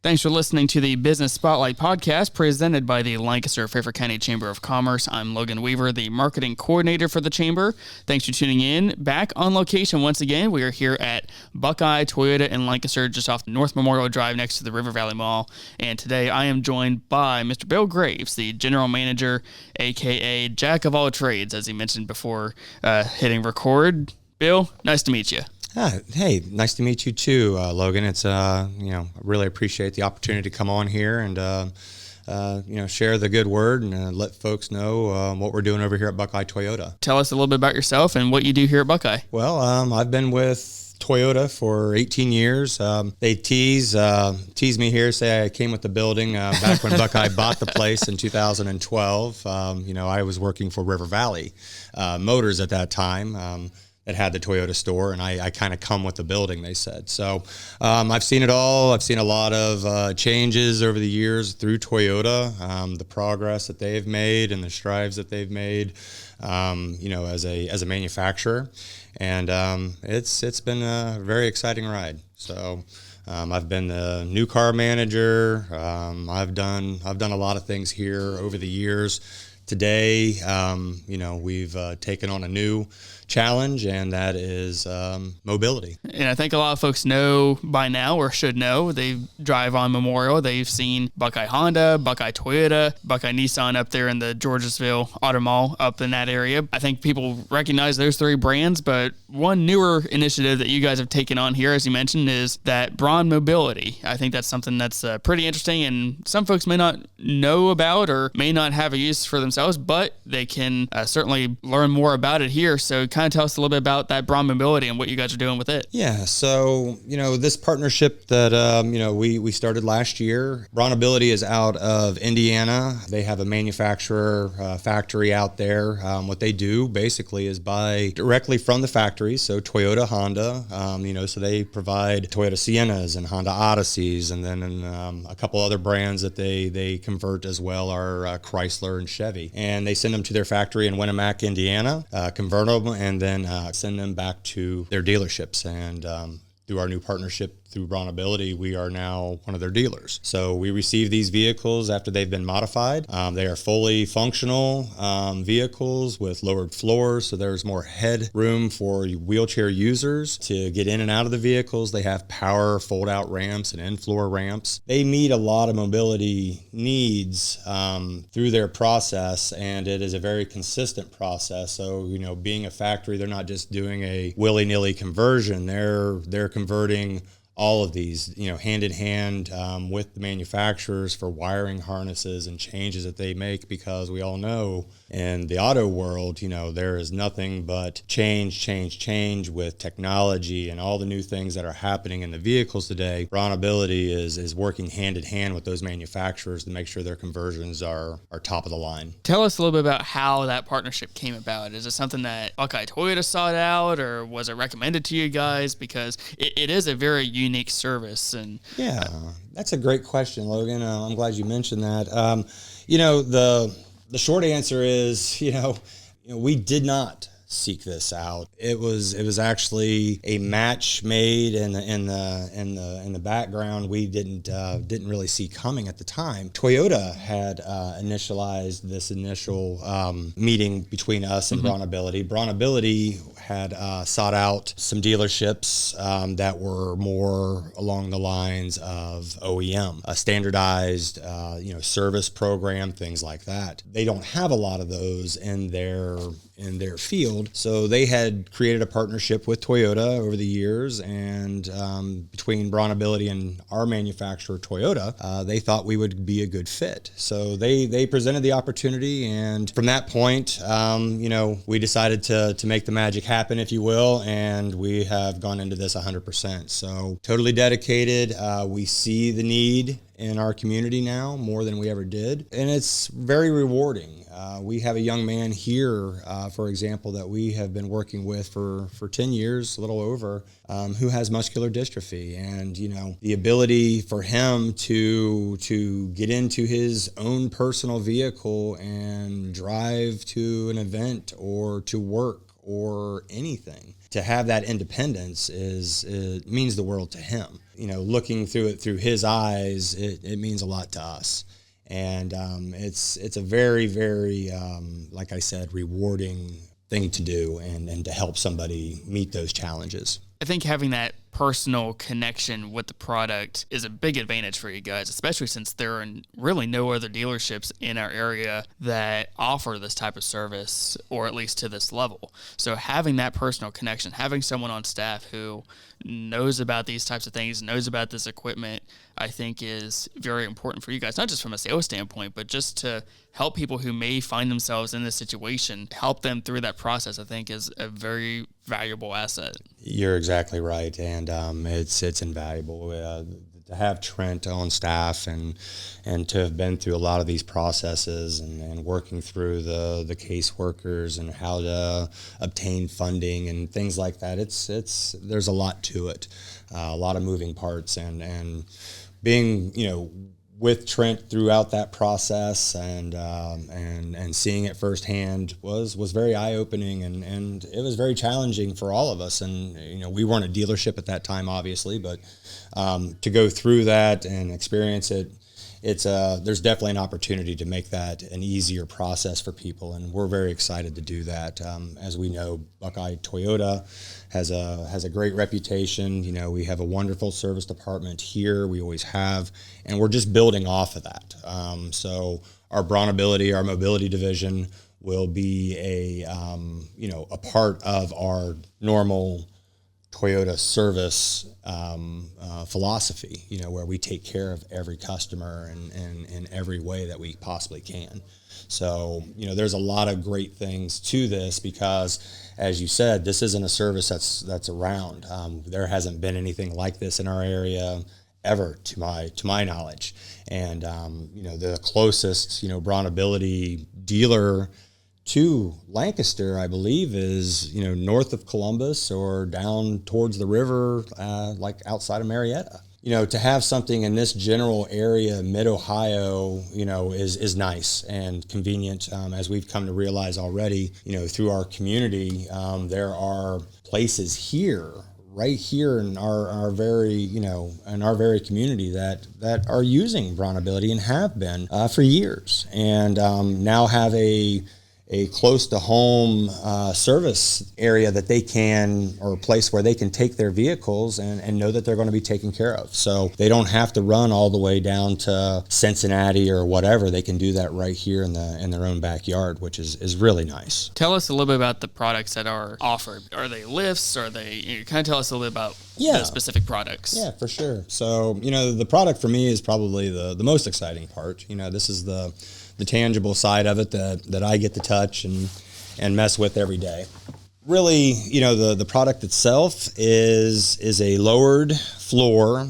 Thanks for listening to the Business Spotlight podcast presented by the Lancaster-Fairfield County Chamber of Commerce. I'm Logan Weaver, the marketing coordinator for the Chamber. Thanks for tuning in. Back on location once again, we are here at Buckeye Toyota in Lancaster, just off North Memorial Drive next to the River Valley Mall. And today I am joined by Mr. Bill Graves, the general manager, aka Jack of all trades, as he mentioned before hitting record. Bill, nice to meet you. Hey, nice to meet you too, Logan. It's I really appreciate the opportunity to come on here and share the good word and let folks know what we're doing over here at Buckeye Toyota. Tell us a little bit about yourself and what you do here at Buckeye. Well, I've been with Toyota for 18 years. They tease me here, say I came with the building back when Buckeye bought the place in 2012. I was working for River Valley Motors at that time. That had the Toyota store, and I kind of come with the building, they said. So I've seen it all. I've seen a lot of changes over the years through Toyota, the progress that they've made and the strides that they've made, as a manufacturer. And it's been a very exciting ride. So I've been the new car manager. I've done a lot of things here over the years. Today, we've taken on a new challenge, and that is mobility. And I think a lot of folks know by now, or should know, they drive on Memorial. They've seen Buckeye Honda, Buckeye Toyota, Buckeye Nissan up there in the Georgesville Auto Mall up in that area. I think people recognize those three brands, but one newer initiative that you guys have taken on here, as you mentioned, is that BraunAbility. I think that's something that's pretty interesting, and some folks may not know about or may not have a use for themselves, but they can certainly learn more about it here. So kind of tell us a little bit about that BraunAbility and what you guys are doing with it. Yeah, so, this partnership that, we started last year, BraunAbility is out of Indiana. They have a manufacturer factory out there. What they do basically is buy directly from the factory, so Toyota, Honda, so they provide Toyota Siennas and Honda Odysseys, and then a couple other brands that they convert as well are Chrysler and Chevy. And they send them to their factory in Winnemac, Indiana, convert them, and then send them back to their dealerships. And through our new partnership through BraunAbility, we are now one of their dealers. So we receive these vehicles after they've been modified. They are fully functional vehicles with lowered floors, so there's more headroom for wheelchair users to get in and out of the vehicles. They have power fold-out ramps and in-floor ramps. They meet a lot of mobility needs through their process, and it is a very consistent process. So, being a factory, they're not just doing a willy-nilly conversion. They're converting all of these, hand in hand with the manufacturers for wiring harnesses and changes that they make, because we all know in the auto world, there is nothing but change with technology and all the new things that are happening in the vehicles today. BraunAbility is working hand in hand with those manufacturers to make sure their conversions are top of the line. Tell us a little bit about how that partnership came about. Is it something that Buckeye Toyota sought out, or was it recommended to you guys? Because it is a very unique service. And yeah, that's a great question, Logan. I'm glad you mentioned that. The short answer is, we did not seek this out. It was actually a match made in the background we didn't really see coming at the time. Toyota had initialized this initial meeting between us and BraunAbility. BraunAbility had sought out some dealerships that were more along the lines of OEM, a standardized service program, things like that. They don't have a lot of those in their field. So they had created a partnership with Toyota over the years, and between BraunAbility and our manufacturer, Toyota, they thought we would be a good fit. So they presented the opportunity, and from that point, we decided to make the magic happen, if you will, and we have gone into this 100%. So totally dedicated. We see the need in our community now more than we ever did, and it's very rewarding. We have a young man here, for example, that we have been working with for 10 years, a little over, who has muscular dystrophy, and the ability for him to get into his own personal vehicle and drive to an event or to work or anything to have that independence means the world to him. Looking through it through his eyes, it means a lot to us. And it's a very, very, like I said, rewarding thing to do and to help somebody meet those challenges. I think having that personal connection with the product is a big advantage for you guys, especially since there are really no other dealerships in our area that offer this type of service, or at least to this level. So having that personal connection, having someone on staff who knows about these types of things, knows about this equipment, I think is very important for you guys, not just from a sales standpoint, but just to help people who may find themselves in this situation, help them through that process, I think is a very valuable asset. You're exactly right. And it's invaluable to have Trent on staff and to have been through a lot of these processes and working through the caseworkers and how to obtain funding and things like that. There's a lot to it, a lot of moving parts, and being, with Trent throughout that process and seeing it firsthand was very eye-opening and it was very challenging for all of us. And we weren't a dealership at that time, obviously, but to go through that and experience it, there's definitely an opportunity to make that an easier process for people, and we're very excited to do that. As we know, Buckeye Toyota has a great reputation. We have a wonderful service department here. We always have, and we're just building off of that. So our BraunAbility, our mobility division, will be a part of our normal Toyota service philosophy, where we take care of every customer in every way that we possibly can. So, there's a lot of great things to this because, as you said, this isn't a service that's around. There hasn't been anything like this in our area ever, to my knowledge. And, the closest, BraunAbility dealer to Lancaster, I believe, is north of Columbus or down towards the river, like outside of Marietta. To have something in this general area, mid-Ohio, is nice and convenient. As we've come to realize already, through our community, there are places here, right here in our very community that are using BraunAbility and have been for years, and now have a close to home service area that they can, or a place where they can take their vehicles and know that they're going to be taken care of. So they don't have to run all the way down to Cincinnati or whatever. They can do that right here in their own backyard, which is really nice. Tell us a little bit about the products that are offered. Are they lifts? Are they, kind of tell us a little bit about the specific products. Yeah, for sure. So, the product for me is probably the most exciting part. This is the tangible side of it that I get to touch and mess with every day. Really, the product itself is a lowered floor,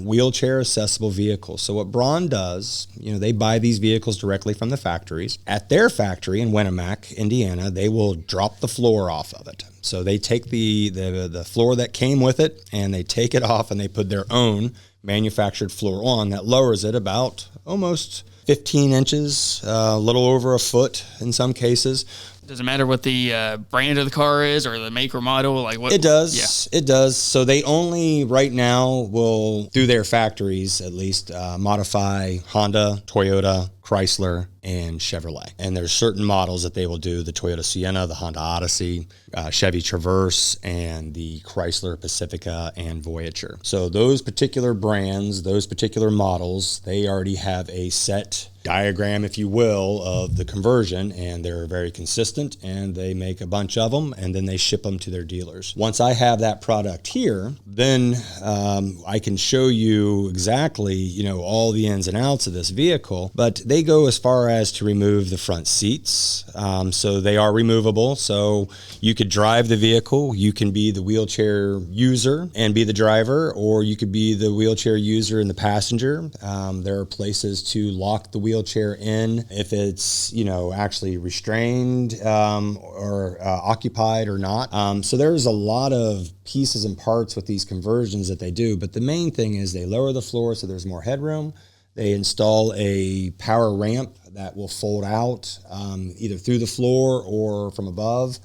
wheelchair accessible vehicle. So what Braun does, they buy these vehicles directly from the factories. At their factory in Winnemac, Indiana, they will drop the floor off of it. So they take the floor that came with it and they take it off and they put their own manufactured floor on that lowers it about almost 15 inches, a little over a foot in some cases. Does it matter what the brand of the car is or the make or model? Like what? It does. Yeah. It does. So they only right now will, through their factories at least, modify Honda, Toyota, Chrysler, and Chevrolet. And there's certain models that they will do: the Toyota Sienna, the Honda Odyssey, Chevy Traverse, and the Chrysler Pacifica and Voyager. So those particular brands, those particular models, they already have a set diagram, if you will, of the conversion, and they're very consistent, and they make a bunch of them and then they ship them to their dealers. Once I have that product here, then I can show you exactly, all the ins and outs of this vehicle, but they go as far as to remove the front seats. So they are removable. So you could drive the vehicle, you can be the wheelchair user and be the driver, or you could be the wheelchair user and the passenger. There are places to lock the wheelchair in if it's, actually restrained or occupied or not. So there's a lot of pieces and parts with these conversions that they do, but the main thing is they lower the floor so there's more headroom. They install a power ramp that will fold out either through the floor or from above.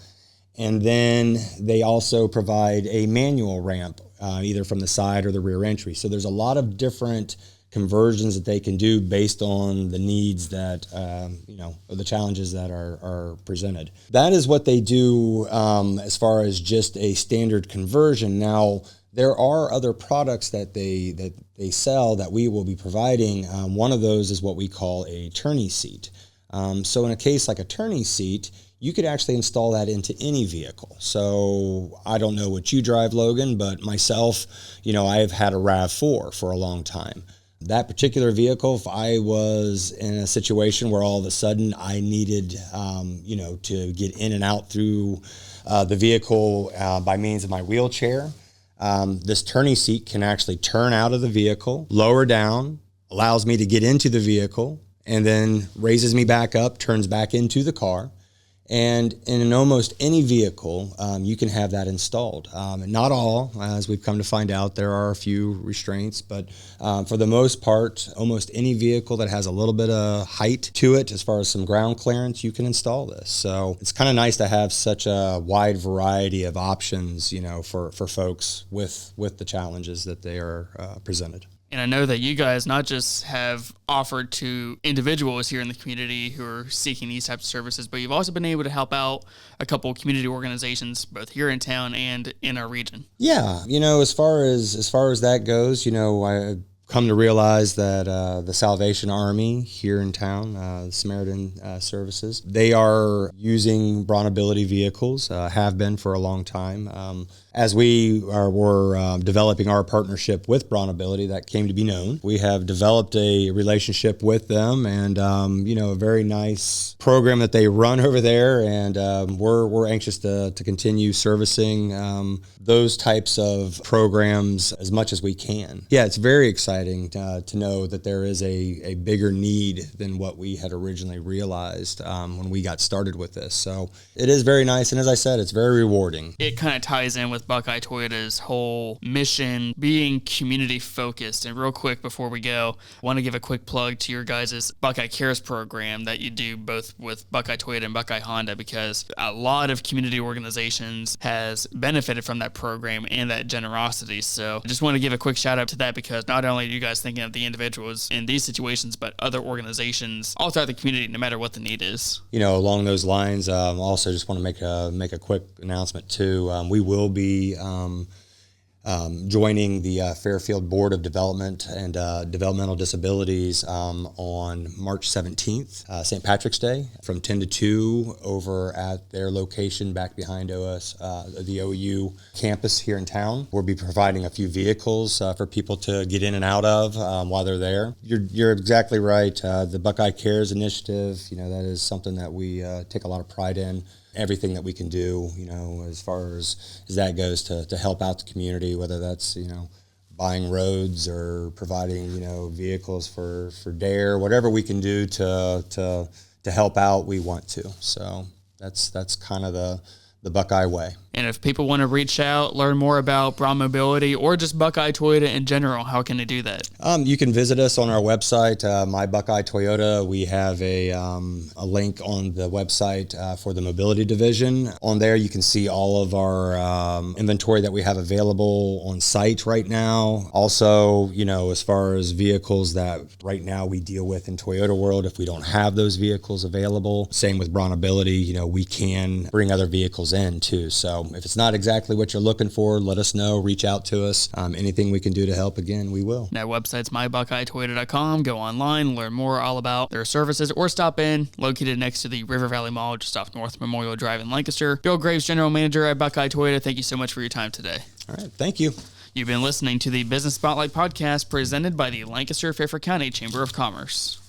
And then they also provide a manual ramp, either from the side or the rear entry. So there's a lot of different conversions that they can do based on the needs that, or the challenges that are presented. That is what they do as far as just a standard conversion. Now, there are other products that they sell that we will be providing. One of those is what we call a tourney seat. So in a case like a tourney seat, you could actually install that into any vehicle. So I don't know what you drive, Logan, but myself, I've had a RAV4 for a long time. That particular vehicle, if I was in a situation where all of a sudden I needed, to get in and out through the vehicle by means of my wheelchair, this tourney seat can actually turn out of the vehicle, lower down, allows me to get into the vehicle, and then raises me back up, turns back into the car. And in almost any vehicle, you can have that installed. Not all, as we've come to find out, there are a few restraints, but for the most part, almost any vehicle that has a little bit of height to it, as far as some ground clearance, you can install this. So it's kind of nice to have such a wide variety of options, for folks with the challenges that they are presented. And I know that you guys not just have offered to individuals here in the community who are seeking these types of services, but you've also been able to help out a couple of community organizations, both here in town and in our region. Yeah, as far as that goes, I come to realize that the Salvation Army here in town, the Samaritan Services, they are using BraunAbility vehicles, have been for a long time. As we were developing our partnership with BraunAbility, that came to be known. We have developed a relationship with them, and a very nice program that they run over there, and we're anxious to continue servicing those types of programs as much as we can. Yeah, it's very exciting to know that there is a bigger need than what we had originally realized when we got started with this. So it is very nice, and as I said, it's very rewarding. It kind of ties in with Buckeye Toyota's whole mission being community focused. And real quick before we go, I want to give a quick plug to your guys' Buckeye Cares program that you do both with Buckeye Toyota and Buckeye Honda, because a lot of community organizations has benefited from that program and that generosity. So I just want to give a quick shout out to that, because not only are you guys thinking of the individuals in these situations, but other organizations all throughout the community, no matter what the need is. Along those lines, also just want to make a quick announcement too. We will be joining the Fairfield Board of Development and Developmental Disabilities on March 17th, St. Patrick's Day, from 10 to 2 over at their location back behind us, the OU campus here in town. We'll be providing a few vehicles for people to get in and out of while they're there. You're exactly right. The Buckeye Cares initiative, that is something that we take a lot of pride in. Everything that we can do, as far as that goes to help out the community, whether that's, buying roads or providing, vehicles for DARE, whatever we can do to help out, we want to. So that's kind of the Buckeye way. And if people want to reach out, learn more about BraunAbility or just Buckeye Toyota in general, how can they do that? You can visit us on our website, My Buckeye Toyota. We have a link on the website for the mobility division. On there, you can see all of our inventory that we have available on site right now. Also, as far as vehicles that right now we deal with in Toyota world, if we don't have those vehicles available, same with BraunAbility, we can bring other vehicles in too. So if it's not exactly what you're looking for, let us know, reach out to us. Anything we can do to help, again, we will. That website's mybuckeyetoyota.com. Go online, learn more all about their services, or stop in, located next to the River Valley Mall, just off North Memorial Drive in Lancaster. Bill Graves, General Manager at Buckeye Toyota, thank you so much for your time today. All right, thank you. You've been listening to the Business Spotlight podcast presented by the Lancaster-Fairfield County Chamber of Commerce.